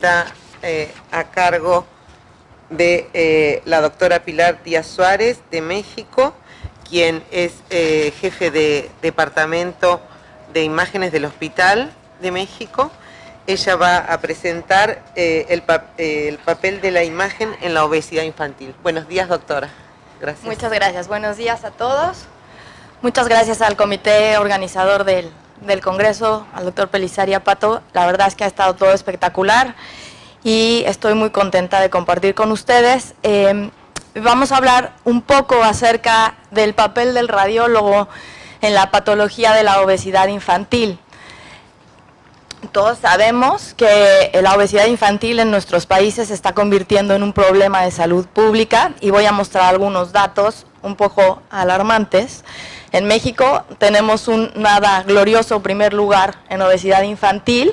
Está a cargo de la doctora Pilar Díaz Suárez de México, quien es jefe de Departamento de Imágenes del Hospital de México. Ella va a presentar el papel de la imagen en la obesidad infantil. Buenos días, doctora. Gracias. Muchas gracias. Buenos días a todos. Muchas gracias al comité organizador del Congreso, al doctor Pelizaria Pato. La verdad es que ha estado todo espectacular y estoy muy contenta de compartir con ustedes. Vamos a hablar un poco acerca del papel del radiólogo en la patología de la obesidad infantil. Todos sabemos que la obesidad infantil en nuestros países se está convirtiendo en un problema de salud pública y voy a mostrar algunos datos un poco alarmantes. En México tenemos un nada glorioso primer lugar en obesidad infantil.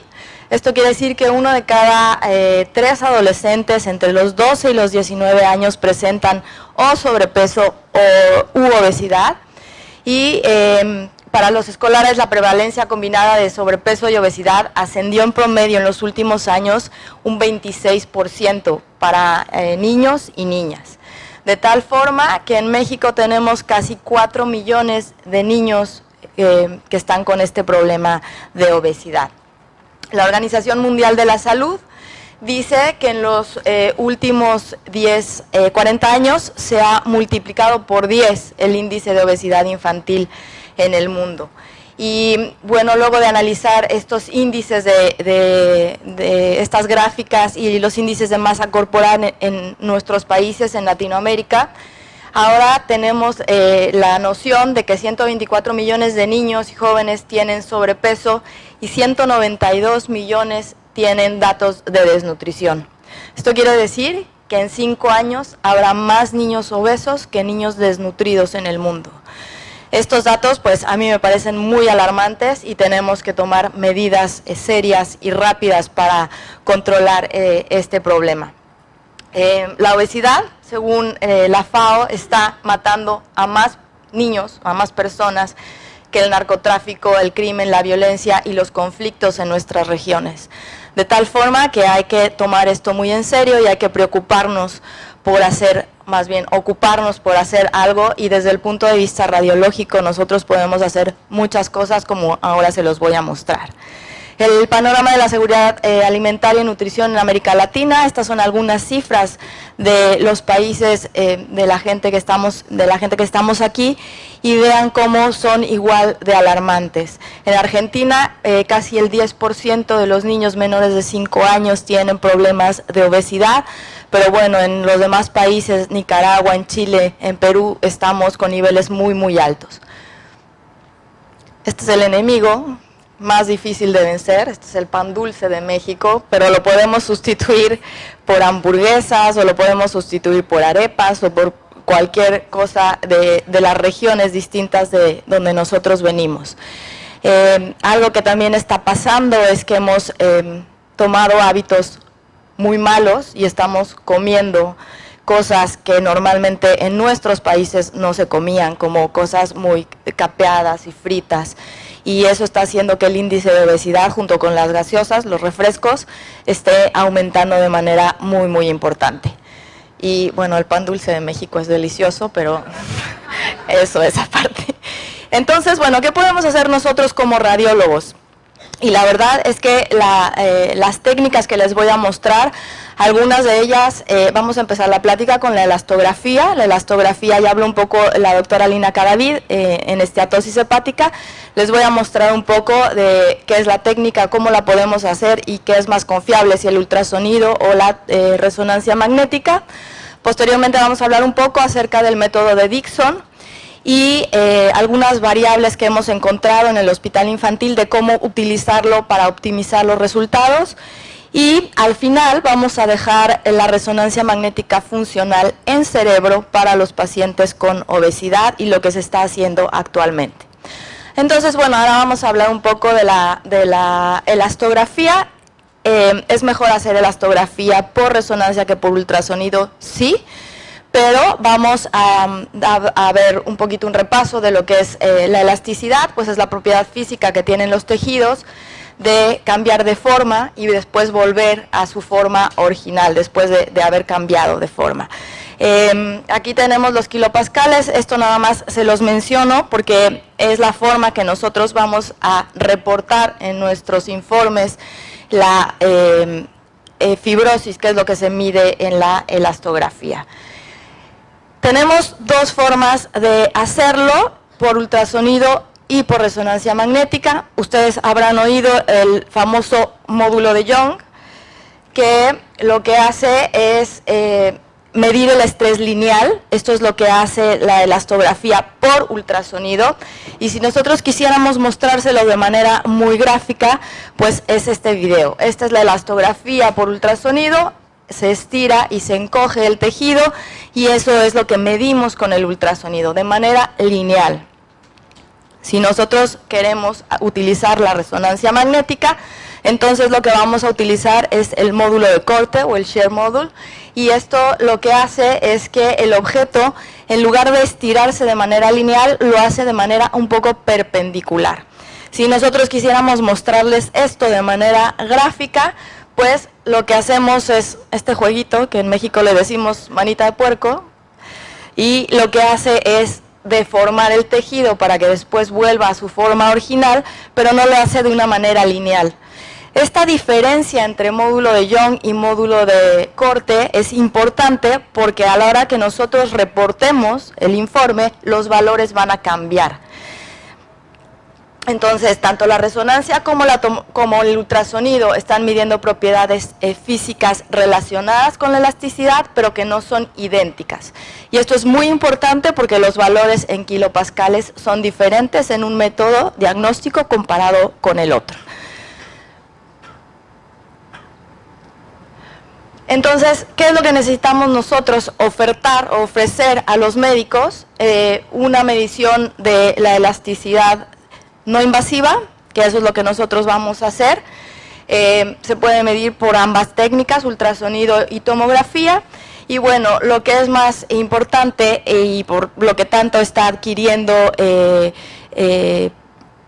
Esto quiere decir que uno de cada 3 adolescentes entre los 12 y los 19 años presentan o sobrepeso u obesidad. Y para los escolares la prevalencia combinada de sobrepeso y obesidad ascendió en promedio en los últimos años un 26% para niños y niñas. De tal forma que en México tenemos casi 4 millones de niños que están con este problema de obesidad. La Organización Mundial de la Salud dice que en los últimos 40 años se ha multiplicado por 10 el índice de obesidad infantil en el mundo. Y bueno, luego de analizar estos índices de estas gráficas y los índices de masa corporal en nuestros países en Latinoamérica, ahora tenemos la noción de que 124 millones de niños y jóvenes tienen sobrepeso y 192 millones tienen datos de desnutrición. Esto quiere decir que en 5 años habrá más niños obesos que niños desnutridos en el mundo. Estos datos, pues, a mí me parecen muy alarmantes y tenemos que tomar medidas serias y rápidas para controlar este problema. La obesidad, según la FAO, está matando a más niños, a más personas que el narcotráfico, el crimen, la violencia y los conflictos en nuestras regiones. De tal forma que hay que tomar esto muy en serio y hay que preocuparnos por hacer, más bien ocuparnos por hacer algo, y desde el punto de vista radiológico nosotros podemos hacer muchas cosas como ahora se los voy a mostrar. El panorama de la seguridad alimentaria y nutrición en América Latina. Estas son algunas cifras de los países de la gente que estamos aquí, y vean cómo son igual de alarmantes. En Argentina casi el 10% de los niños menores de 5 años tienen problemas de obesidad, pero bueno, en los demás países, Nicaragua, en Chile, en Perú, estamos con niveles muy muy altos. Este es el enemigo más difícil de vencer. Este es el pan dulce de México, pero lo podemos sustituir por hamburguesas, o lo podemos sustituir por arepas, o por cualquier cosa de las regiones distintas de donde nosotros venimos. Algo que también está pasando es que hemos tomado hábitos muy malos y estamos comiendo cosas que normalmente en nuestros países no se comían, como cosas muy capeadas y fritas. Y eso está haciendo que el índice de obesidad, junto con las gaseosas, los refrescos, esté aumentando de manera muy, muy importante. Y bueno, el pan dulce de México es delicioso, pero eso es aparte. Entonces, bueno, ¿qué podemos hacer nosotros como radiólogos? Y la verdad es que las técnicas que les voy a mostrar, algunas de ellas, vamos a empezar la plática con la elastografía. La elastografía ya habló un poco la doctora Lina Cadavid en esteatosis hepática. Les voy a mostrar un poco de qué es la técnica, cómo la podemos hacer y qué es más confiable, si el ultrasonido o la resonancia magnética. Posteriormente vamos a hablar un poco acerca del método de Dixon y algunas variables que hemos encontrado en el hospital infantil de cómo utilizarlo para optimizar los resultados. Y al final vamos a dejar la resonancia magnética funcional en cerebro para los pacientes con obesidad y lo que se está haciendo actualmente. Entonces, bueno, ahora vamos a hablar un poco de la elastografía. ¿Es mejor hacer elastografía por resonancia que por ultrasonido? Sí. Pero vamos a ver un poquito un repaso de lo que es la elasticidad, pues es la propiedad física que tienen los tejidos de cambiar de forma y después volver a su forma original, después de haber cambiado de forma. Aquí tenemos los kilopascales, esto nada más se los menciono porque es la forma que nosotros vamos a reportar en nuestros informes la fibrosis, que es lo que se mide en la elastografía. Tenemos dos formas de hacerlo, por ultrasonido y por resonancia magnética. Ustedes habrán oído el famoso módulo de Young, que lo que hace es medir el estrés lineal. Esto es lo que hace la elastografía por ultrasonido, y si nosotros quisiéramos mostrárselo de manera muy gráfica, pues es este video. Esta es la elastografía por ultrasonido, se estira y se encoge el tejido, y eso es lo que medimos con el ultrasonido, de manera lineal. Si nosotros queremos utilizar la resonancia magnética, entonces lo que vamos a utilizar es el módulo de corte o el shear module, y esto lo que hace es que el objeto, en lugar de estirarse de manera lineal, lo hace de manera un poco perpendicular. Si nosotros quisiéramos mostrarles esto de manera gráfica, pues lo que hacemos es este jueguito, que en México le decimos manita de puerco, y lo que hace es deformar el tejido para que después vuelva a su forma original, pero no lo hace de una manera lineal. Esta diferencia entre módulo de Young y módulo de corte es importante porque a la hora que nosotros reportemos el informe, los valores van a cambiar. Entonces, tanto la resonancia como el ultrasonido están midiendo propiedades físicas relacionadas con la elasticidad, pero que no son idénticas. Y esto es muy importante porque los valores en kilopascales son diferentes en un método diagnóstico comparado con el otro. Entonces, ¿qué es lo que necesitamos nosotros ofertar o ofrecer a los médicos? Una medición de la elasticidad no invasiva, que eso es lo que nosotros vamos a hacer. Se puede medir por ambas técnicas, ultrasonido y tomografía. Y bueno, lo que es más importante y por lo que tanto está adquiriendo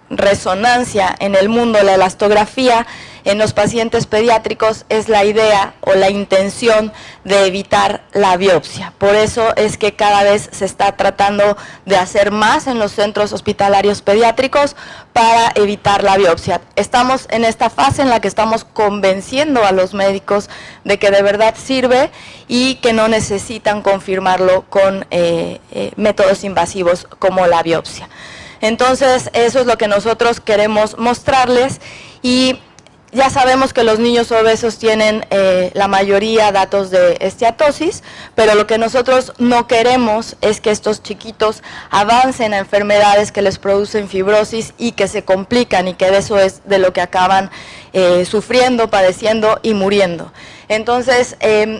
resonancia en el mundo, la elastografía, en los pacientes pediátricos, es la idea o la intención de evitar la biopsia. Por eso es que cada vez se está tratando de hacer más en los centros hospitalarios pediátricos para evitar la biopsia. Estamos en esta fase en la que estamos convenciendo a los médicos de que de verdad sirve y que no necesitan confirmarlo con métodos invasivos como la biopsia. Entonces, eso es lo que nosotros queremos mostrarles, y ya sabemos que los niños obesos tienen la mayoría datos de esteatosis, pero lo que nosotros no queremos es que estos chiquitos avancen a enfermedades que les producen fibrosis y que se complican, y que de eso es de lo que acaban sufriendo, padeciendo y muriendo. Entonces,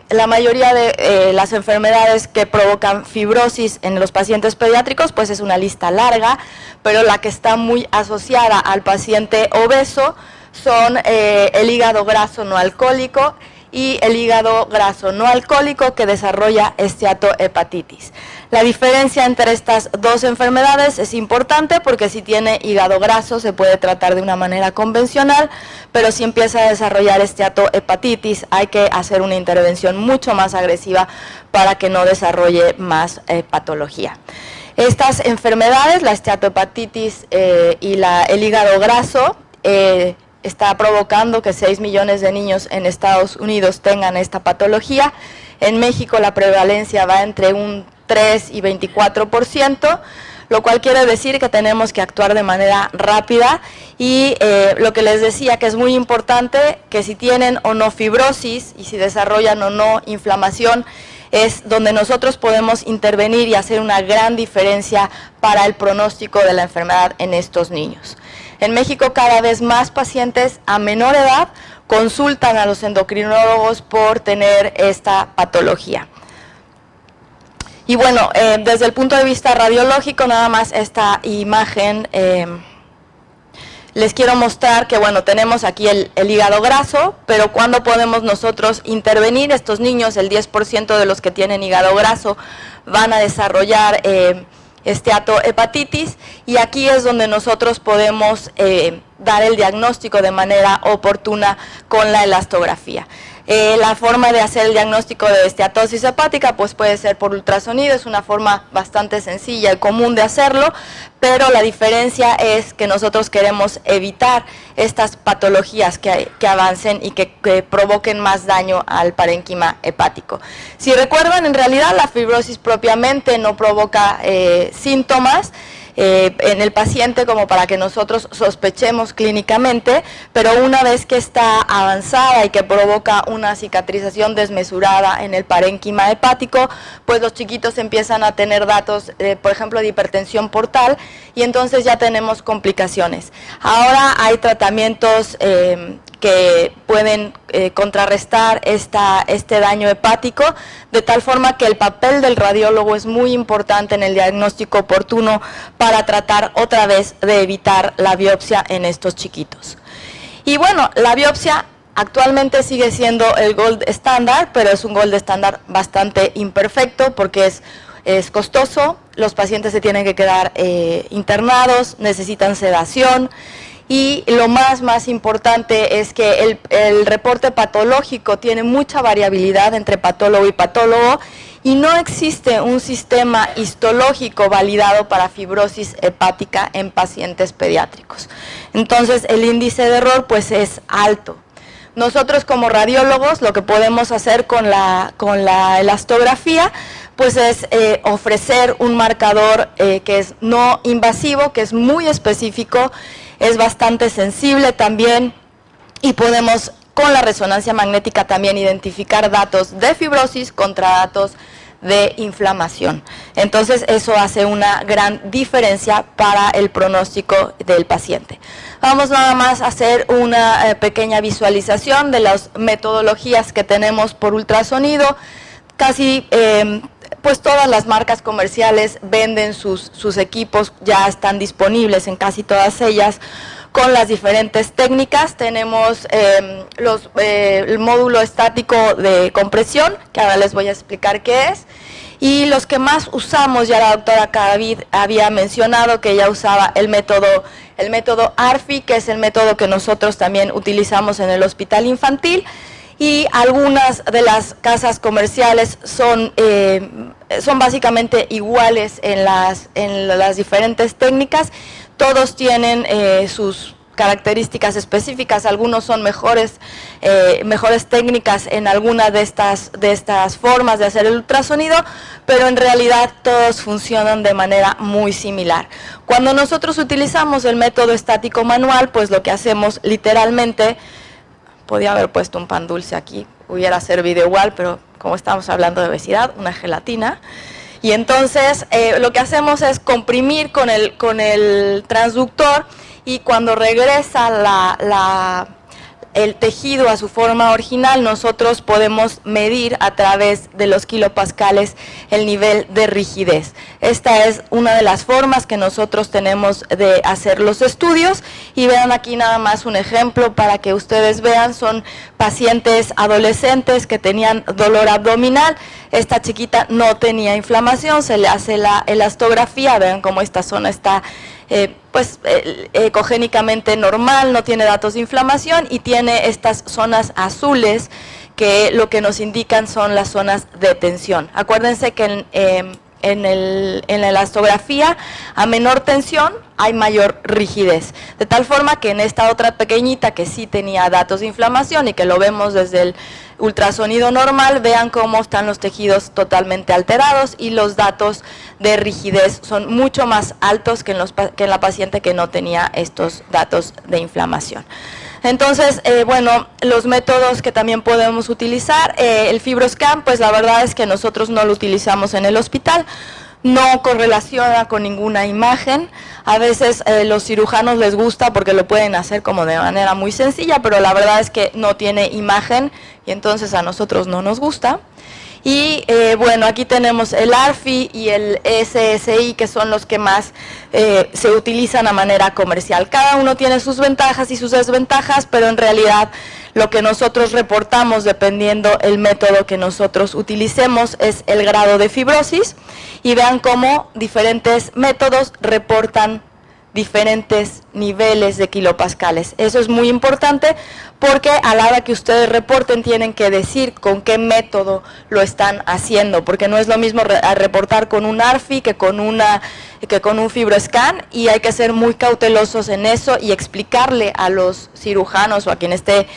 la mayoría de las enfermedades que provocan fibrosis en los pacientes pediátricos, pues es una lista larga, pero la que está muy asociada al paciente obeso son el hígado graso no alcohólico y el hígado graso no alcohólico que desarrolla esteatohepatitis. La diferencia entre estas dos enfermedades es importante porque si tiene hígado graso se puede tratar de una manera convencional, pero si empieza a desarrollar esteatohepatitis hay que hacer una intervención mucho más agresiva para que no desarrolle más patología. Estas enfermedades, la esteatohepatitis y el hígado graso, está provocando que 6 millones de niños en Estados Unidos tengan esta patología. En México la prevalencia va entre un 3 y 24%, lo cual quiere decir que tenemos que actuar de manera rápida, y lo que les decía, que es muy importante que si tienen o no fibrosis y si desarrollan o no inflamación, es donde nosotros podemos intervenir y hacer una gran diferencia para el pronóstico de la enfermedad en estos niños. En México cada vez más pacientes a menor edad consultan a los endocrinólogos por tener esta patología. Y bueno, desde el punto de vista radiológico, nada más esta imagen, les quiero mostrar que bueno, tenemos aquí el hígado graso, pero ¿cuándo podemos nosotros intervenir? Estos niños, el 10% de los que tienen hígado graso van a desarrollar esteatohepatitis, y aquí es donde nosotros podemos dar el diagnóstico de manera oportuna con la elastografía. La forma de hacer el diagnóstico de esteatosis hepática pues puede ser por ultrasonido, es una forma bastante sencilla y común de hacerlo, pero la diferencia es que nosotros queremos evitar estas patologías que avancen y que provoquen más daño al parénquima hepático. Si recuerdan, en realidad la fibrosis propiamente no provoca síntomas en el paciente como para que nosotros sospechemos clínicamente, pero una vez que está avanzada y que provoca una cicatrización desmesurada en el parénquima hepático, pues los chiquitos empiezan a tener datos, por ejemplo, de hipertensión portal, y entonces ya tenemos complicaciones. Ahora hay tratamientos que pueden contrarrestar este daño hepático, de tal forma que el papel del radiólogo es muy importante en el diagnóstico oportuno para tratar otra vez de evitar la biopsia en estos chiquitos. Y bueno, la biopsia actualmente sigue siendo el gold estándar, pero es un gold estándar bastante imperfecto porque es costoso, los pacientes se tienen que quedar internados, necesitan sedación. Y lo más importante es que el reporte patológico tiene mucha variabilidad entre patólogo y patólogo y no existe un sistema histológico validado para fibrosis hepática en pacientes pediátricos. Entonces el índice de error pues es alto. Nosotros como radiólogos lo que podemos hacer con la elastografía pues es ofrecer un marcador que es no invasivo, que es muy específico, es bastante sensible también y podemos con la resonancia magnética también identificar datos de fibrosis contra datos de inflamación. Entonces eso hace una gran diferencia para el pronóstico del paciente. Vamos nada más a hacer una pequeña visualización de las metodologías que tenemos por ultrasonido. Casi pues todas las marcas comerciales venden sus equipos, ya están disponibles en casi todas ellas con las diferentes técnicas. Tenemos el módulo estático de compresión, que ahora les voy a explicar qué es, y los que más usamos, ya la doctora Cadavid había mencionado que ella usaba el método ARFI, que es el método que nosotros también utilizamos en el hospital infantil, y algunas de las casas comerciales son básicamente iguales en las diferentes técnicas. Todos tienen sus características específicas, algunos son mejores técnicas en alguna de estas formas de hacer el ultrasonido, pero en realidad todos funcionan de manera muy similar. Cuando nosotros utilizamos el método estático manual, pues lo que hacemos literalmente, podía haber puesto un pan dulce aquí, hubiera servido igual, pero como estamos hablando de obesidad, una gelatina. Y entonces lo que hacemos es comprimir con el transductor, y cuando regresa el tejido a su forma original, nosotros podemos medir a través de los kilopascales el nivel de rigidez. Esta es una de las formas que nosotros tenemos de hacer los estudios, y vean aquí nada más un ejemplo para que ustedes vean. Son pacientes adolescentes que tenían dolor abdominal. Esta chiquita no tenía inflamación, se le hace la elastografía, vean cómo esta zona está ecogénicamente normal, no tiene datos de inflamación y tiene estas zonas azules que lo que nos indican son las zonas de tensión. Acuérdense que en la elastografía a menor tensión hay mayor rigidez, de tal forma que en esta otra pequeñita que sí tenía datos de inflamación y que lo vemos desde el ultrasonido normal, vean cómo están los tejidos totalmente alterados y los datos de rigidez son mucho más altos que en la paciente que no tenía estos datos de inflamación. Entonces, bueno, los métodos que también podemos utilizar, el FibroScan, pues la verdad es que nosotros no lo utilizamos en el hospital, no correlaciona con ninguna imagen. A veces los cirujanos les gusta porque lo pueden hacer como de manera muy sencilla, pero la verdad es que no tiene imagen y entonces a nosotros no nos gusta. Y bueno, aquí tenemos el ARFI y el SSI, que son los que más se utilizan a manera comercial. Cada uno tiene sus ventajas y sus desventajas, pero en realidad lo que nosotros reportamos, dependiendo el método que nosotros utilicemos, es el grado de fibrosis. Y vean cómo diferentes métodos reportan diferentes niveles de kilopascales. Eso es muy importante porque a la hora que ustedes reporten tienen que decir con qué método lo están haciendo, porque no es lo mismo reportar con un ARFI que con un FibroScan, y hay que ser muy cautelosos en eso y explicarle a los cirujanos o a quien esté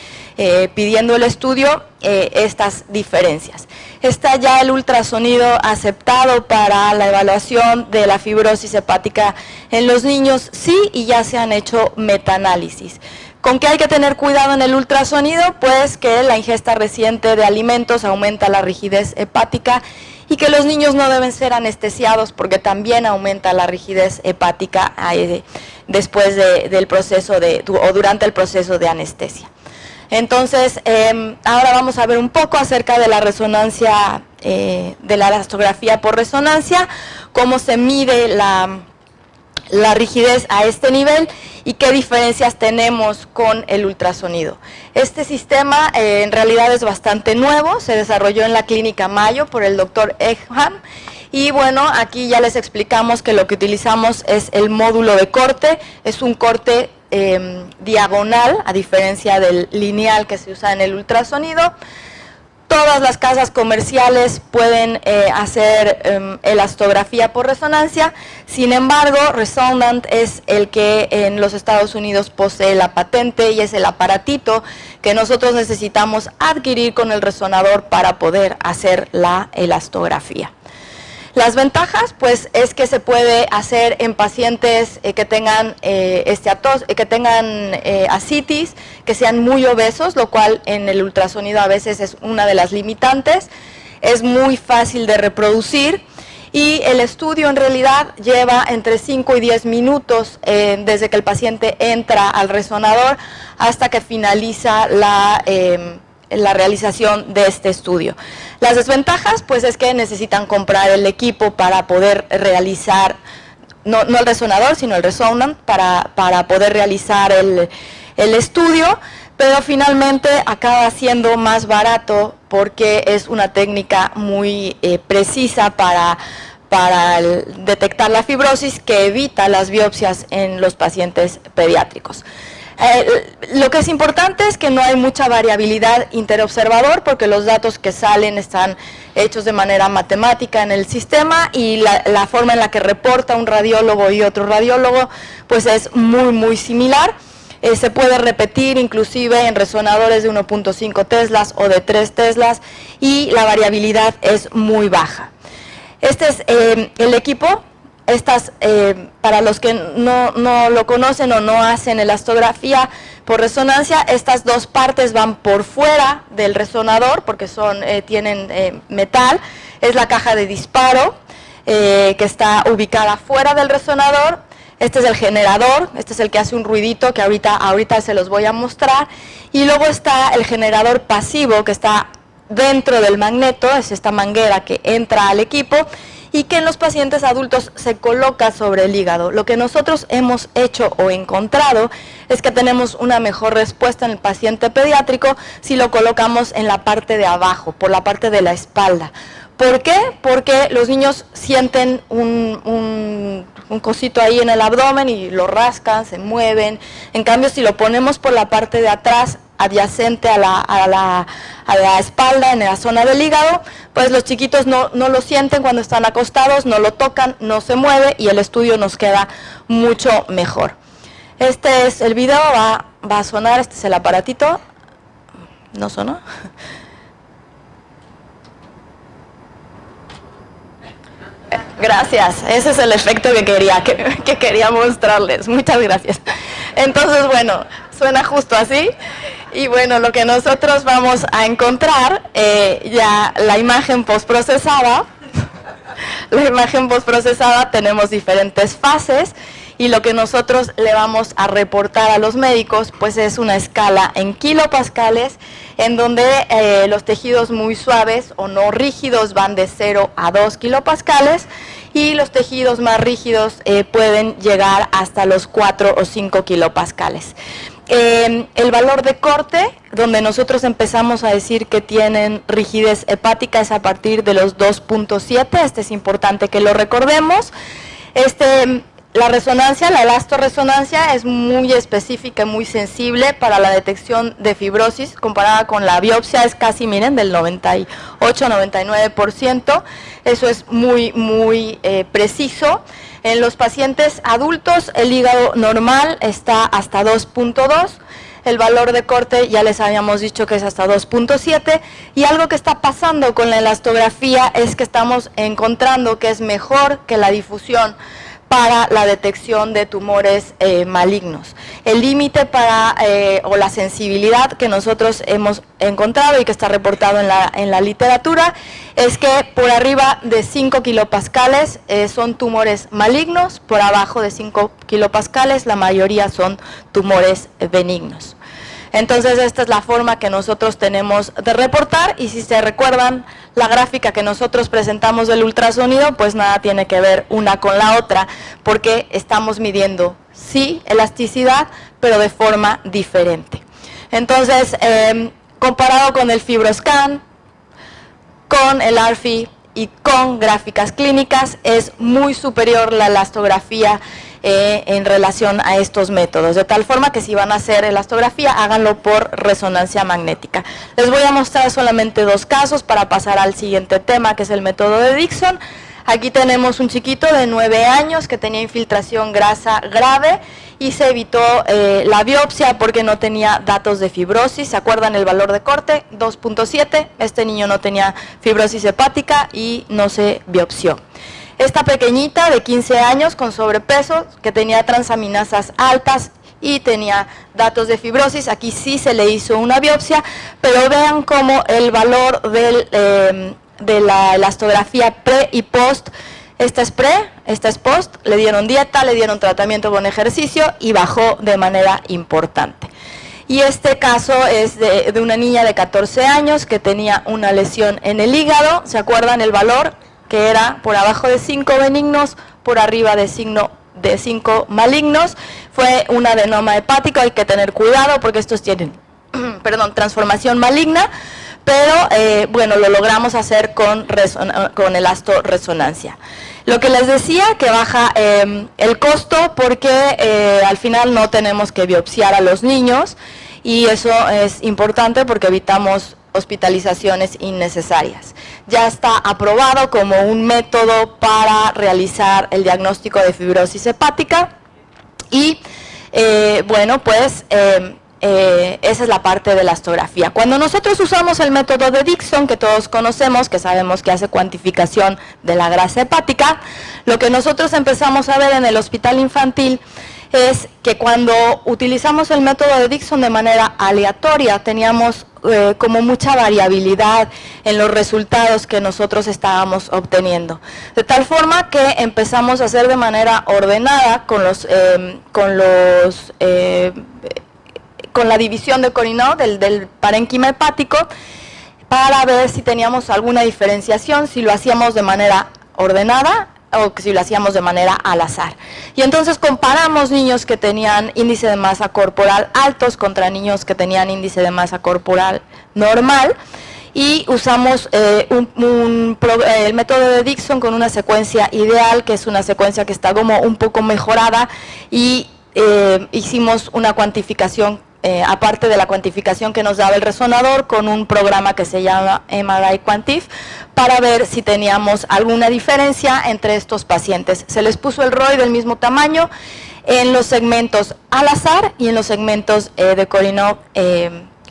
pidiendo el estudio estas diferencias. Está ya el ultrasonido aceptado para la evaluación de la fibrosis hepática en los niños, sí, y ya se han hecho metaanálisis. ¿Con qué hay que tener cuidado en el ultrasonido? Pues que la ingesta reciente de alimentos aumenta la rigidez hepática y que los niños no deben ser anestesiados porque también aumenta la rigidez hepática después del proceso o durante el proceso de anestesia. Entonces, ahora vamos a ver un poco acerca de la resonancia, de la elastografía por resonancia, cómo se mide la rigidez a este nivel y qué diferencias tenemos con el ultrasonido. Este sistema en realidad es bastante nuevo, se desarrolló en la Clínica Mayo por el doctor Egham. Y bueno, aquí ya les explicamos que lo que utilizamos es el módulo de corte, es un corte diagonal, a diferencia del lineal que se usa en el ultrasonido. Todas las casas comerciales pueden hacer elastografía por resonancia, sin embargo, Resonant es el que en los Estados Unidos posee la patente y es el aparatito que nosotros necesitamos adquirir con el resonador para poder hacer la elastografía. Las ventajas, pues, es que se puede hacer en pacientes que tengan ascitis, que sean muy obesos, lo cual en el ultrasonido a veces es una de las limitantes. Es muy fácil de reproducir y el estudio en realidad lleva entre 5 y 10 minutos desde que el paciente entra al resonador hasta que finaliza la realización de este estudio. Las desventajas, pues, es que necesitan comprar el equipo para poder realizar, no el resonador, sino el Resonant, para poder realizar el estudio, pero finalmente acaba siendo más barato porque es una técnica muy precisa para detectar la fibrosis que evita las biopsias en los pacientes pediátricos. Lo que es importante es que no hay mucha variabilidad interobservador porque los datos que salen están hechos de manera matemática en el sistema y la forma en la que reporta un radiólogo y otro radiólogo pues es muy similar. Se puede repetir inclusive en resonadores de 1.5 teslas o de 3 teslas y la variabilidad es muy baja. Este es el equipo. Para los que no lo conocen o no hacen elastografía por resonancia, estas dos partes van por fuera del resonador porque tienen metal. Es la caja de disparo que está ubicada fuera del resonador. Este es el generador, este es el que hace un ruidito que ahorita se los voy a mostrar. Y luego está el generador pasivo que está dentro del magneto, es esta manguera que entra al equipo y que en los pacientes adultos se coloca sobre el hígado. Lo que nosotros hemos hecho o encontrado es que tenemos una mejor respuesta en el paciente pediátrico si lo colocamos en la parte de abajo, por la parte de la espalda. ¿Por qué? Porque los niños sienten un cosito ahí en el abdomen y lo rascan, se mueven. En cambio, si lo ponemos por la parte de atrás, adyacente a la espalda, en la zona del hígado, pues los chiquitos no lo sienten cuando están acostados, no lo tocan, no se mueve y el estudio nos queda mucho mejor. Este es el video, va a sonar, este es el aparatito. ¿No sonó? Gracias, ese es el efecto que quería mostrarles. Muchas gracias. Entonces, bueno, suena justo así. Y bueno, lo que nosotros vamos a encontrar, ya la imagen postprocesada. La imagen postprocesada tenemos diferentes fases y lo que nosotros le vamos a reportar a los médicos pues es una escala en kilopascales en donde los tejidos muy suaves o no rígidos van de 0 a 2 kilopascales y los tejidos más rígidos pueden llegar hasta los 4 o 5 kilopascales. El valor de corte, donde nosotros empezamos a decir que tienen rigidez hepática, es a partir de los 2.7, este es importante que lo recordemos. La resonancia, la elastoresonancia es muy específica y muy sensible para la detección de fibrosis, comparada con la biopsia es casi, miren, del 98-99%, eso es muy preciso. En los pacientes adultos el hígado normal está hasta 2.2, el valor de corte ya les habíamos dicho que es hasta 2.7, y algo que está pasando con la elastografía es que estamos encontrando que es mejor que la difusión para la detección de tumores malignos. El límite para, o la sensibilidad que nosotros hemos encontrado y que está reportado en la literatura, es que por arriba de 5 kilopascales son tumores malignos, por abajo de 5 kilopascales la mayoría son tumores benignos. Entonces esta es la forma que nosotros tenemos de reportar, y si se recuerdan la gráfica que nosotros presentamos del ultrasonido, pues nada tiene que ver una con la otra, porque estamos midiendo, sí, elasticidad, pero de forma diferente. Entonces, comparado con el FibroScan, con el ARFI y con gráficas clínicas, es muy superior la elastografía en relación a estos métodos, de tal forma que si van a hacer elastografía, háganlo por resonancia magnética. Les voy a mostrar solamente 2 casos para pasar al siguiente tema, que es el método de Dixon. Aquí tenemos un chiquito de 9 años que tenía infiltración grasa grave y se evitó la biopsia porque no tenía datos de fibrosis. ¿Se acuerdan el valor de corte? 2.7. Este niño no tenía fibrosis hepática y no se biopsió. Esta pequeñita de 15 años con sobrepeso, que tenía transaminasas altas y tenía datos de fibrosis, aquí sí se le hizo una biopsia, pero vean cómo el valor de la elastografía pre y post, esta es pre, esta es post, le dieron dieta, le dieron tratamiento con ejercicio y bajó de manera importante. Y este caso es de una niña de 14 años que tenía una lesión en el hígado, ¿se acuerdan el valor? Que era por abajo de 5 benignos, por arriba de 5 malignos. Fue un adenoma hepático, hay que tener cuidado porque estos tienen transformación maligna, pero bueno, lo logramos hacer con elastoresonancia. Lo que les decía, que baja el costo porque al final no tenemos que biopsiar a los niños, y eso es importante porque evitamos hospitalizaciones innecesarias. Ya está aprobado como un método para realizar el diagnóstico de fibrosis hepática y bueno, pues esa es la parte de la elastografía. Cuando nosotros usamos el método de Dixon, que todos conocemos, que sabemos que hace cuantificación de la grasa hepática, lo que nosotros empezamos a ver en el hospital infantil es que cuando utilizamos el método de Dixon de manera aleatoria, teníamos como mucha variabilidad en los resultados que nosotros estábamos obteniendo. De tal forma que empezamos a hacer de manera ordenada con la división de Corinot, del parénquima hepático, para ver si teníamos alguna diferenciación, si lo hacíamos de manera ordenada o si lo hacíamos de manera al azar. Y entonces comparamos niños que tenían índice de masa corporal altos contra niños que tenían índice de masa corporal normal, y usamos el método de Dixon con una secuencia ideal, que es una secuencia que está como un poco mejorada, y hicimos una cuantificación aparte de la cuantificación que nos daba el resonador, con un programa que se llama MRI Quantif, para ver si teníamos alguna diferencia entre estos pacientes. Se les puso el ROI del mismo tamaño en los segmentos al azar y en los segmentos de Corinot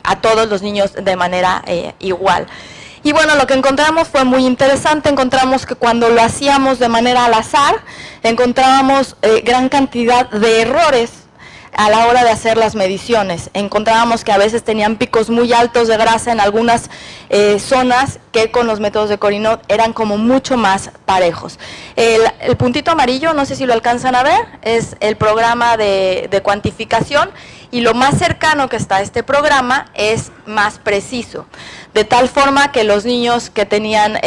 a todos los niños de manera igual. Y bueno, lo que encontramos fue muy interesante. Encontramos que cuando lo hacíamos de manera al azar, encontrábamos gran cantidad de errores a la hora de hacer las mediciones. Encontrábamos que a veces tenían picos muy altos de grasa en algunas zonas que con los métodos de Corinot eran como mucho más parejos. El puntito amarillo, no sé si lo alcanzan a ver, es el programa de cuantificación, y lo más cercano que está a este programa es más preciso, de tal forma que los niños que tenían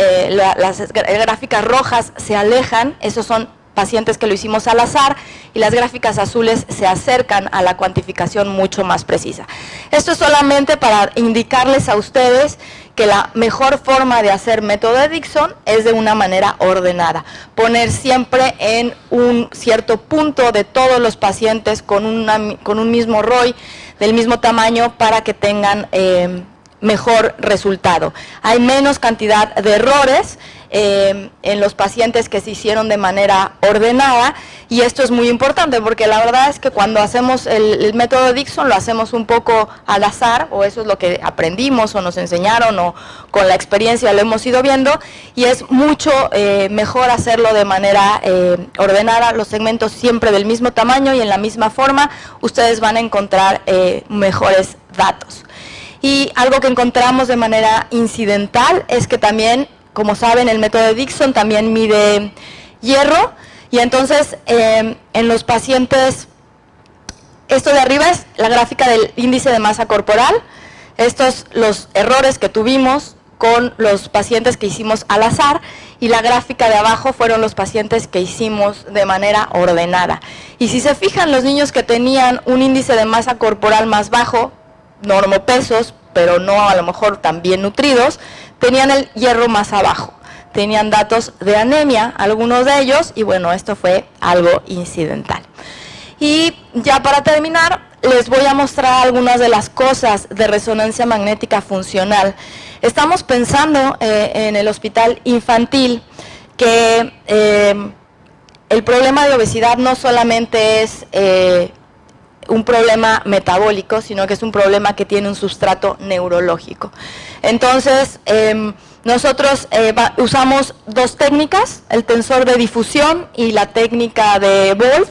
las gráficas rojas se alejan, esos son pacientes que lo hicimos al azar, y las gráficas azules se acercan a la cuantificación mucho más precisa. Esto es solamente para indicarles a ustedes que la mejor forma de hacer método de Dixon es de una manera ordenada. Poner siempre en un cierto punto de todos los pacientes con un mismo ROI del mismo tamaño para que tengan mejor resultado. Hay menos cantidad de errores en los pacientes que se hicieron de manera ordenada, y esto es muy importante porque la verdad es que cuando hacemos el método Dixon lo hacemos un poco al azar, o eso es lo que aprendimos o nos enseñaron o con la experiencia lo hemos ido viendo, y es mucho mejor hacerlo de manera ordenada, los segmentos siempre del mismo tamaño y en la misma forma. Ustedes van a encontrar mejores datos. Y algo que encontramos de manera incidental es que también, como saben, el método de Dixon también mide hierro, y entonces en los pacientes, esto de arriba es la gráfica del índice de masa corporal, estos los errores que tuvimos con los pacientes que hicimos al azar, y la gráfica de abajo fueron los pacientes que hicimos de manera ordenada. Y si se fijan, los niños que tenían un índice de masa corporal más bajo, normopesos, pero no a lo mejor tan bien nutridos, tenían el hierro más abajo, tenían datos de anemia, algunos de ellos, y bueno, esto fue algo incidental. Y ya para terminar, les voy a mostrar algunas de las cosas de resonancia magnética funcional. Estamos pensando en el hospital infantil que el problema de obesidad no solamente es un problema metabólico, sino que es un problema que tiene un sustrato neurológico. Entonces, nosotros usamos dos técnicas, el tensor de difusión y la técnica de Wolf,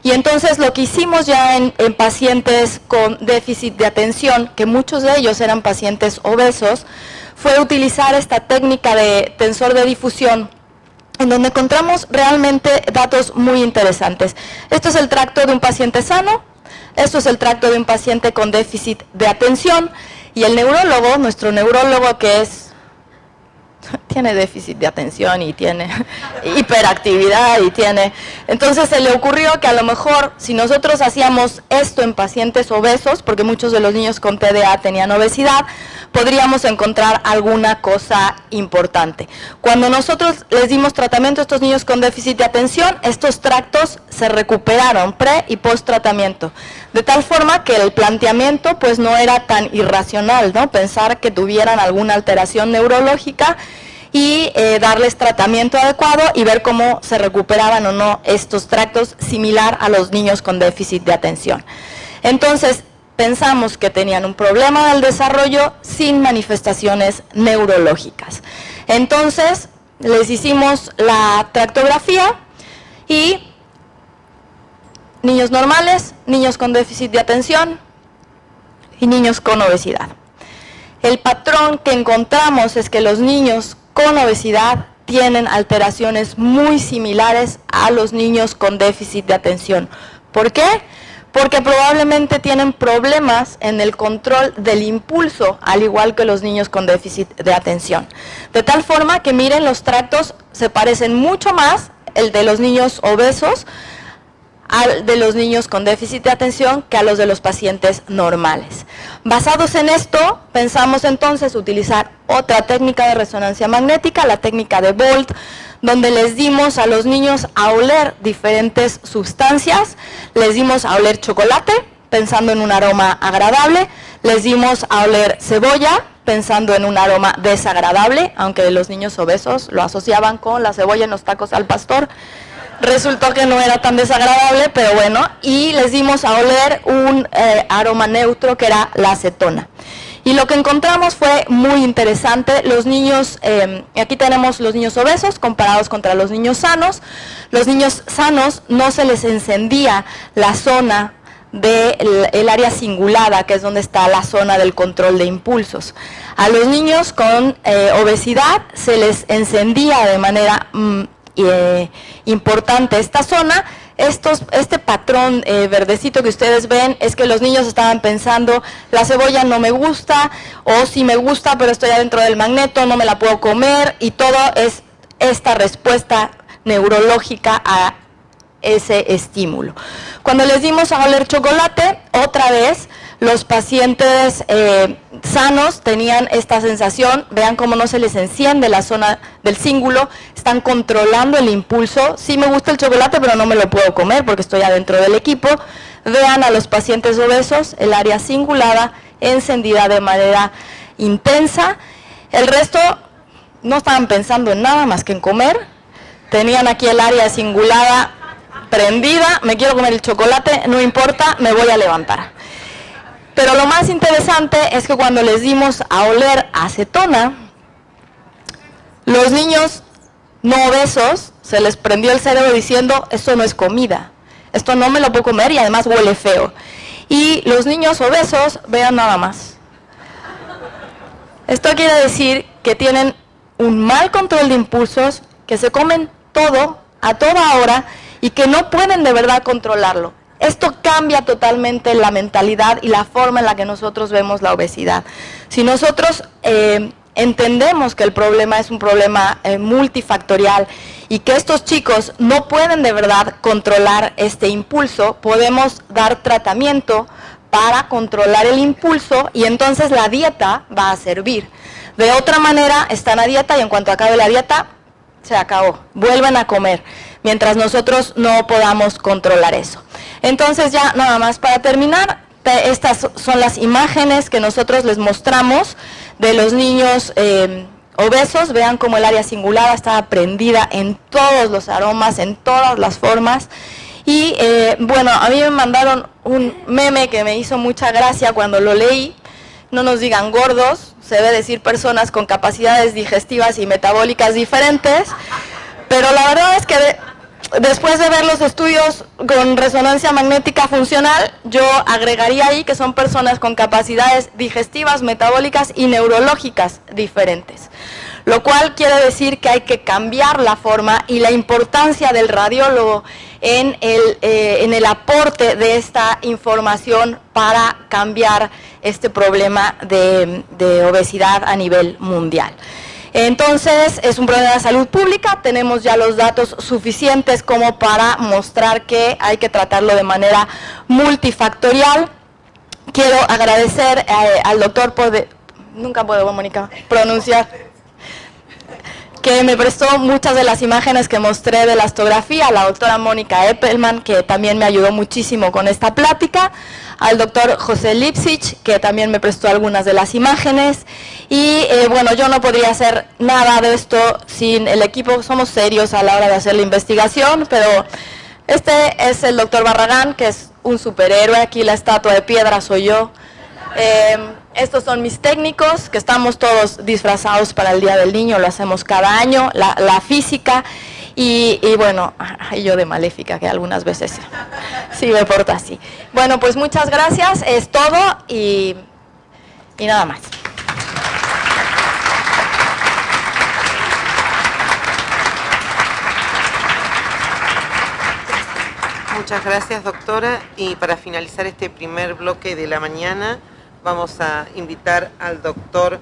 y entonces lo que hicimos ya en pacientes con déficit de atención, que muchos de ellos eran pacientes obesos, fue utilizar esta técnica de tensor de difusión, en donde encontramos realmente datos muy interesantes. Esto es el tracto de un paciente sano, esto es el tracto de un paciente con déficit de atención, y el neurólogo, nuestro neurólogo que tiene déficit de atención y tiene hiperactividad y tiene... Entonces se le ocurrió que a lo mejor si nosotros hacíamos esto en pacientes obesos, porque muchos de los niños con TDA tenían obesidad, podríamos encontrar alguna cosa importante. Cuando nosotros les dimos tratamiento a estos niños con déficit de atención, estos tractos se recuperaron pre y post tratamiento, de tal forma que el planteamiento pues no era tan irracional, ¿no? Pensar que tuvieran alguna alteración neurológica y darles tratamiento adecuado y ver cómo se recuperaban o no estos tractos, similar a los niños con déficit de atención. Entonces, pensamos que tenían un problema del desarrollo sin manifestaciones neurológicas. Entonces, les hicimos la tractografía y niños normales, niños con déficit de atención y niños con obesidad. El patrón que encontramos es que los niños con obesidad tienen alteraciones muy similares a los niños con déficit de atención. ¿Por qué? Porque probablemente tienen problemas en el control del impulso, al igual que los niños con déficit de atención. De tal forma que miren, los tractos se parecen mucho más, el de los niños obesos, al de los niños con déficit de atención, que a los de los pacientes normales. Basados en esto, pensamos entonces utilizar otra técnica de resonancia magnética, la técnica de Bolt, donde les dimos a los niños a oler diferentes sustancias. Les dimos a oler chocolate, pensando en un aroma agradable. Les dimos a oler cebolla, pensando en un aroma desagradable, aunque los niños obesos lo asociaban con la cebolla en los tacos al pastor. Resultó que no era tan desagradable, pero bueno, y les dimos a oler un aroma neutro, que era la acetona. Y lo que encontramos fue muy interesante. Los niños, aquí tenemos los niños obesos comparados contra los niños sanos. Los niños sanos no se les encendía la zona del área cingulada, que es donde está la zona del control de impulsos. A los niños con obesidad se les encendía de manera importante esta zona. Este patrón verdecito que ustedes ven es que los niños estaban pensando: la cebolla no me gusta, o sí me gusta pero estoy adentro del magneto, no me la puedo comer, y todo es esta respuesta neurológica a ese estímulo. Cuando les dimos a oler chocolate, otra vez los pacientes sanos tenían esta sensación, vean cómo no se les enciende la zona del cíngulo, están controlando el impulso. Sí me gusta el chocolate, pero no me lo puedo comer porque estoy adentro del equipo. Vean a los pacientes obesos, el área cingulada, encendida de manera intensa. El resto no estaban pensando en nada más que en comer. Tenían aquí el área cingulada prendida, me quiero comer el chocolate, no importa, me voy a levantar. Pero lo más interesante es que cuando les dimos a oler acetona, los niños no obesos se les prendió el cerebro diciendo, esto no es comida, esto no me lo puedo comer y además huele feo. Y los niños obesos, vean nada más. Esto quiere decir que tienen un mal control de impulsos, que se comen todo a toda hora y que no pueden de verdad controlarlo. Esto cambia totalmente la mentalidad y la forma en la que nosotros vemos la obesidad. Si nosotros entendemos que el problema es un problema multifactorial y que estos chicos no pueden de verdad controlar este impulso, podemos dar tratamiento para controlar el impulso y entonces la dieta va a servir. De otra manera, están a dieta y en cuanto acabe la dieta, se acabó, vuelven a comer, mientras nosotros no podamos controlar eso. Entonces ya nada más para terminar, estas son las imágenes que nosotros les mostramos de los niños obesos. Vean cómo el área cingulada estaba prendida en todos los aromas, en todas las formas. Y bueno, a mí me mandaron un meme que me hizo mucha gracia cuando lo leí. No nos digan gordos, se debe decir personas con capacidades digestivas y metabólicas diferentes, pero la verdad es que después de ver los estudios con resonancia magnética funcional, yo agregaría ahí que son personas con capacidades digestivas, metabólicas y neurológicas diferentes. Lo cual quiere decir que hay que cambiar la forma y la importancia del radiólogo en el aporte de esta información para cambiar este problema de obesidad a nivel mundial. Entonces, es un problema de salud pública, tenemos ya los datos suficientes como para mostrar que hay que tratarlo de manera multifactorial. Quiero agradecer al doctor nunca puedo, Mónica, pronunciar, que me prestó muchas de las imágenes que mostré de la astografía, a la doctora Mónica Eppelman, que también me ayudó muchísimo con esta plática, al doctor José Lipsich, que también me prestó algunas de las imágenes, y bueno, yo no podría hacer nada de esto sin el equipo. Somos serios a la hora de hacer la investigación, pero este es el doctor Barragán, que es un superhéroe. Aquí la estatua de piedra soy yo. Estos son mis técnicos, que estamos todos disfrazados para el Día del Niño, lo hacemos cada año, la física, y bueno, y yo de maléfica, que algunas veces sí me porto así. Bueno, pues muchas gracias, es todo y nada más. Muchas gracias, doctora. Y para finalizar este primer bloque de la mañana, vamos a invitar al doctor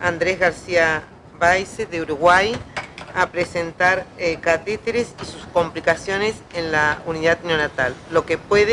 Andrés García Baize, de Uruguay, a presentar catéteres y sus complicaciones en la unidad neonatal, lo que puede